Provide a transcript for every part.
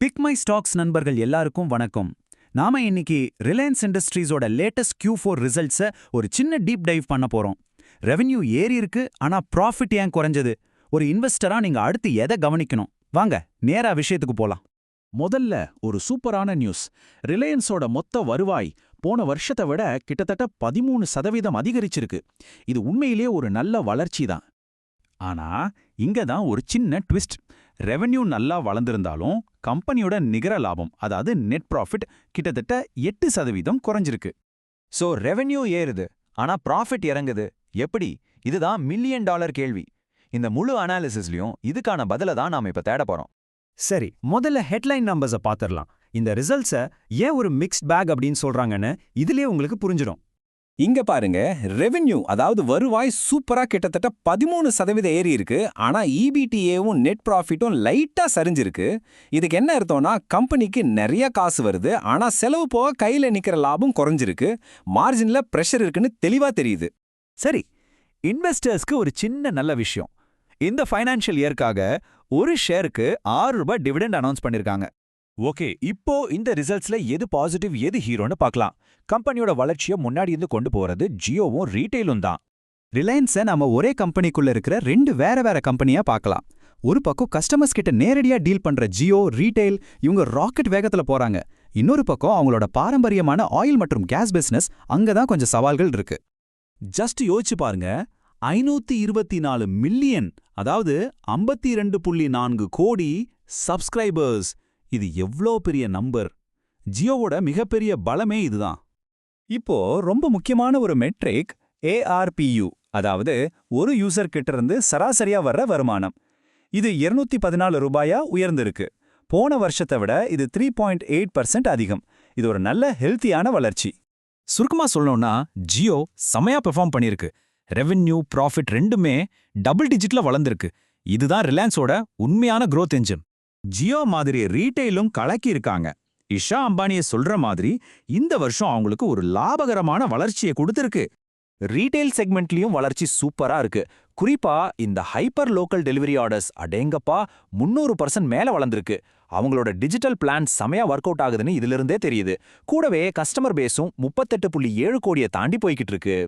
Big my stocks நண்பர்கள் எல்லாருக்கும் வணக்கம். நாம இன்னைக்கு ரிலையன்ஸ் இண்டஸ்ட்ரீஸோட லேட்டஸ்ட் Q4 ரிசல்ட்ஸை ஒரு சின்ன டீப் டைவ் பண்ண போறோம். ரெவென்யூ ஏறி இருக்கு, ஆனா ப்ராஃபிட் ஏன் குறைஞ்சது? ஒரு இன்வெஸ்டரா நீங்க அடுத்து எதை கவனிக்கணும்? வாங்க நேரா விஷயத்துக்கு போலாம். முதல்ல ஒரு சூப்பரான நியூஸ். ரிலையன்ஸோட மொத்த வருவாய் போன வருஷத்தை விட கிட்டத்தட்ட 13% அதிகரிச்சிருக்கு. இது உண்மையிலேயே ஒரு நல்ல வளர்ச்சி தான். ஆனா இங்க தான் ஒரு சின்ன ட்விஸ்ட். ரெவென்யூ நல்லா வளர்ந்திருந்தாலும் கம்பெனியோட நிகர லாபம், அதாவது நெட் ப்ராஃபிட் கிட்டத்தட்ட 8% குறைஞ்சிருக்கு. சோ ரெவென்யூ ஏறுது, ஆனா ப்ராஃபிட் இறங்குது. எப்படி? இதுதான் மில்லியன் டாலர் கேள்வி. இந்த முழு அனாலிசிஸ்லயும் இதுக்கான பதில தான் நாம இப்ப தேட போறோம். சரி, முதல்ல ஹெட்லைன் நம்பர்ஸை பார்த்துடலாம். இந்த ரிசல்ட்ஸை ஏன் ஒரு மிக்ஸ்ட் பேக் அப்படின்னு சொல்றாங்கன்னு இதுலயே உங்களுக்கு புரிஞ்சிடும். இங்க பாருங்க, ரெவென்யூ அதாவது வருவாய் சூப்பரா கிட்டத்தட்ட 13% ஏறி இருக்கு. ஆனா EBITDAவும் நெட் ப்ராஃபிட்டும் லைட்டா சரிஞ்சிருக்கு. இதுக்கு என்ன அர்த்தம்னா, கம்பெனிக்கு நிறைய காசு வருது, ஆனா செலவு போக கையில நிக்கிற லாபம் குறைஞ்சிருக்கு. மார்ஜின்ல பிரஷர் இருக்குன்னு தெளிவா தெரியுது. சரி, இன்வெஸ்டர்ஸ்க்கு ஒரு சின்ன நல்ல விஷயம். இந்த ஃபைனான்ஷியல் இயர்க்காக ஒரு ஷேருக்கு ₹6 டிவிடெண்ட் அனௌன்ஸ் பண்ணிருக்காங்க. ஓகே, இப்போ இந்த ரிசல்ட்ஸ்ல எது பாசிட்டிவ் எது ஹீரோன்னு பார்க்கலாம். கம்பெனியோட வளர்ச்சியை முன்னாடி இருந்து கொண்டு போறது ஜியோவும் ரீட்டைலும் தான். ரிலையன்ஸை நம்ம ஒரே கம்பெனிக்குள்ள இருக்கிற ரெண்டு வேற வேற கம்பெனியா பார்க்கலாம். ஒரு பக்கம் கஸ்டமர்ஸ் கிட்ட நேரடியா டீல் பண்ற ஜியோ, ரீட்டைல் இவங்க ராக்கெட் வேகத்துல போறாங்க. இன்னொரு பக்கம் அவங்களோட பாரம்பரியமான ஆயில் மற்றும் கேஸ் பிசினஸ் அங்கதான் கொஞ்சம் சவால்கள் இருக்கு. ஜஸ்ட் யோசிச்சு பாருங்க, 524 மில்லியன், அதாவது 52.4 கோடி சப்ஸ்கிரைபர்ஸ். இது எவ்ளோ பெரிய நம்பர்! ஜியோவோட மிகப்பெரிய பலமே இதுதான். இப்போ ரொம்ப முக்கியமான ஒரு மெட்ரிக் ARPU, அதாவது ஒரு யூசர் கிட்ட இருந்து சராசரியா வர்ற வருமானம். இது ₹214 உயர்ந்திருக்கு. போன வருஷத்தை விட இது 3.8% அதிகம். இது ஒரு நல்ல ஹெல்த்தியான வளர்ச்சி. சுருக்கமா சொல்லணும்னா, ஜியோ செமையா பெர்ஃபார்ம் பண்ணிருக்கு. ரெவென்யூ, ப்ராஃபிட் ரெண்டுமே டபுள் டிஜிட்ல வளர்ந்திருக்கு. இதுதான் ரிலையன்ஸோட உண்மையான growth engine. ஜியோ மாதிரி ரீட்டைலும் கலக்கி இருக்காங்க. இஷா அம்பானியை சொல்ற மாதிரி இந்த வருஷம் அவங்களுக்கு ஒரு லாபகரமான வளர்ச்சியை கொடுத்திருக்கு. ரீட்டைல் செக்மெண்ட்லயும் வளர்ச்சி சூப்பரா இருக்கு. குறிப்பா இந்த ஹைப்பர் லோக்கல் டெலிவரி ஆர்டர்ஸ் அடேங்கப்பா 300% மேல வளர்ந்திருக்கு. அவங்களோட டிஜிட்டல் பிளான் செமையா ஒர்க் அவுட் ஆகுதுன்னு இதிலிருந்தே தெரியுது. கூடவே கஸ்டமர் பேஸும் 38.7 கோடியை தாண்டி போய்கிட்டு இருக்கு.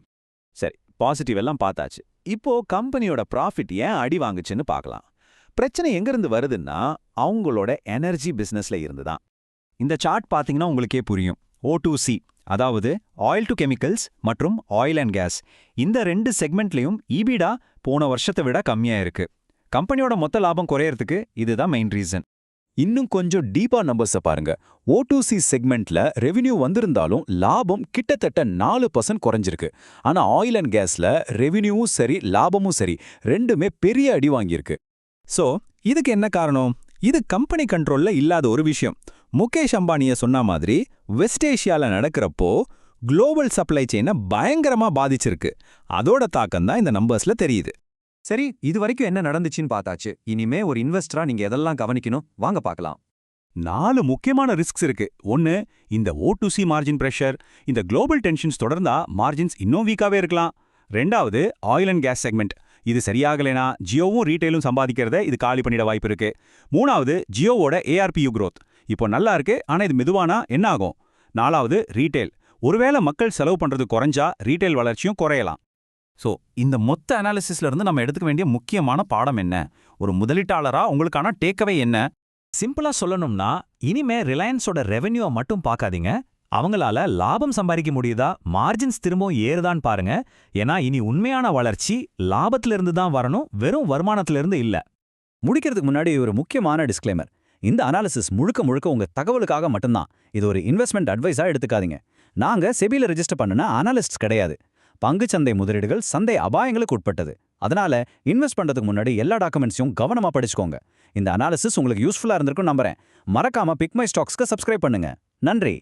சரி, பாசிட்டிவ் எல்லாம் பார்த்தாச்சு. இப்போ கம்பெனியோட ப்ராஃபிட் ஏன் அடி வாங்குச்சுன்னு பார்க்கலாம். பிரச்சனை எங்கிருந்து வருதுன்னா, அவங்களோட எனர்ஜி பிசினஸ்ல இருந்துதான். இந்த சார்ட் பாத்தீங்கன்னா உங்களுக்கே புரியும். O2C, அதாவது ஆயில் டு கெமிக்கல்ஸ் மற்றும் ஆயில் அண்ட் கேஸ், இந்த ரெண்டு செக்மெண்ட்லயும் EBITDA போன வருஷத்தை விட கம்மியா இருக்கு. கம்பெனியோட மொத்த லாபம் குறையறதுக்கு இதுதான் மெயின் ரீசன். இன்னும் கொஞ்சம் டீப்பா நம்பர்ஸை பாருங்க. O2C செக்மெண்ட்ல ரெவென்யூ வந்திருந்தாலும் லாபம் கிட்டத்தட்ட 4% குறைஞ்சிருக்கு. ஆனா ஆயில் அண்ட் கேஸ்ல ரெவென்யூவும் சரி லாபமும் சரி ரெண்டுமே பெரிய அடி வாங்கியிருக்கு. சோ இதுக்கு என்ன காரணம்? இது கம்பெனி கண்ட்ரோல்ல இல்லாத ஒரு விஷயம். முகேஷ் அம்பானிய சொன்ன மாதிரி வெஸ்ட் ஏஷியால நடக்கிறப்போ குளோபல் சப்ளை செயினை பயங்கரமா பாதிச்சிருக்கு. அதோட தாக்கம் தான் இந்த நம்பர்ஸ்ல தெரியுது. சரி, இது வரைக்கும் என்ன நடந்துச்சுன்னு பார்த்தாச்சு. இனிமே ஒரு இன்வெஸ்டரா நீங்க எதெல்லாம் கவனிக்கணும் வாங்க பார்க்கலாம். 4 முக்கியமான ரிஸ்க்ஸ் இருக்கு. 1, இந்த O2C மார்ஜின் பிரஷர். இந்த குளோபல் டென்ஷன்ஸ் தொடர்ந்தா மார்ஜின்ஸ் இன்னும் வீக்காவே இருக்கலாம். 2வது, ஆயில் அண்ட் கேஸ் செக்மெண்ட். இது சரியாகலைனா ஜியோவும் ரீட்டைலும் சம்பாதிக்கிறத இது காலி பண்ணிட வாய்ப்பு இருக்கு. 3வது, ஜியோவோட ARPU growth. இப்போ நல்லா இருக்கு, ஆனா இது மெதுவானா என்ன ஆகும்? 4வது, ரீட்டைல். ஒருவேளை மக்கள் செலவு பண்றது குறைஞ்சா ரீட்டைல் வளர்ச்சியும் குறையலாம். ஸோ இந்த மொத்த அனாலிசிஸ்ல இருந்து நம்ம எடுத்துக்க வேண்டிய முக்கியமான பாடம் என்ன? ஒரு முதலீட்டாளரா உங்களுக்கான டேக்அவே என்ன? சிம்பிளா சொல்லணும்னா, இனிமே ரிலையன்ஸோட ரெவென்யூவை மட்டும் பார்க்காதீங்க. அவங்களால லாபம் சம்பாதிக்க முடியுதா, மார்ஜின்ஸ் திரும்பவும் ஏறுதான்னு பாருங்க. ஏன்னா இனி உண்மையான வளர்ச்சி லாபத்திலிருந்து தான் வரணும், வெறும் வருமானத்திலிருந்து இல்ல. முடிக்கிறதுக்கு முன்னாடி ஒரு முக்கியமான டிஸ்க்ளைமர். இந்த அனாலிசிஸ் முழுக்க முழுக்க உங்க தகவலுக்காக மட்டும்தான். இது ஒரு இன்வெஸ்ட்மெண்ட் அட்வைஸா எடுத்துக்காதீங்க. நாங்க செபில ரெஜிஸ்டர் பண்ணன அனாலிஸ்ட் கிடையாது. பங்குச்சந்தை முதலீடுகள் சந்தை அபாயங்களுக்கு உட்பட்டது. அதனால இன்வெஸ்ட் பண்றதுக்கு முன்னாடி எல்லா டாக்குமெண்ட்ஸையும் கவனமா படிச்சுக்கோங்க. இந்த அனாலிசிஸ் உங்களுக்கு யூஸ்ஃபுல்லா இருந்திருக்கும் நம்புறேன். மறக்காம பிக் மை ஸ்டாக்ஸ்க்கு சப்ஸ்கிரைப் பண்ணுங்க. நன்றி.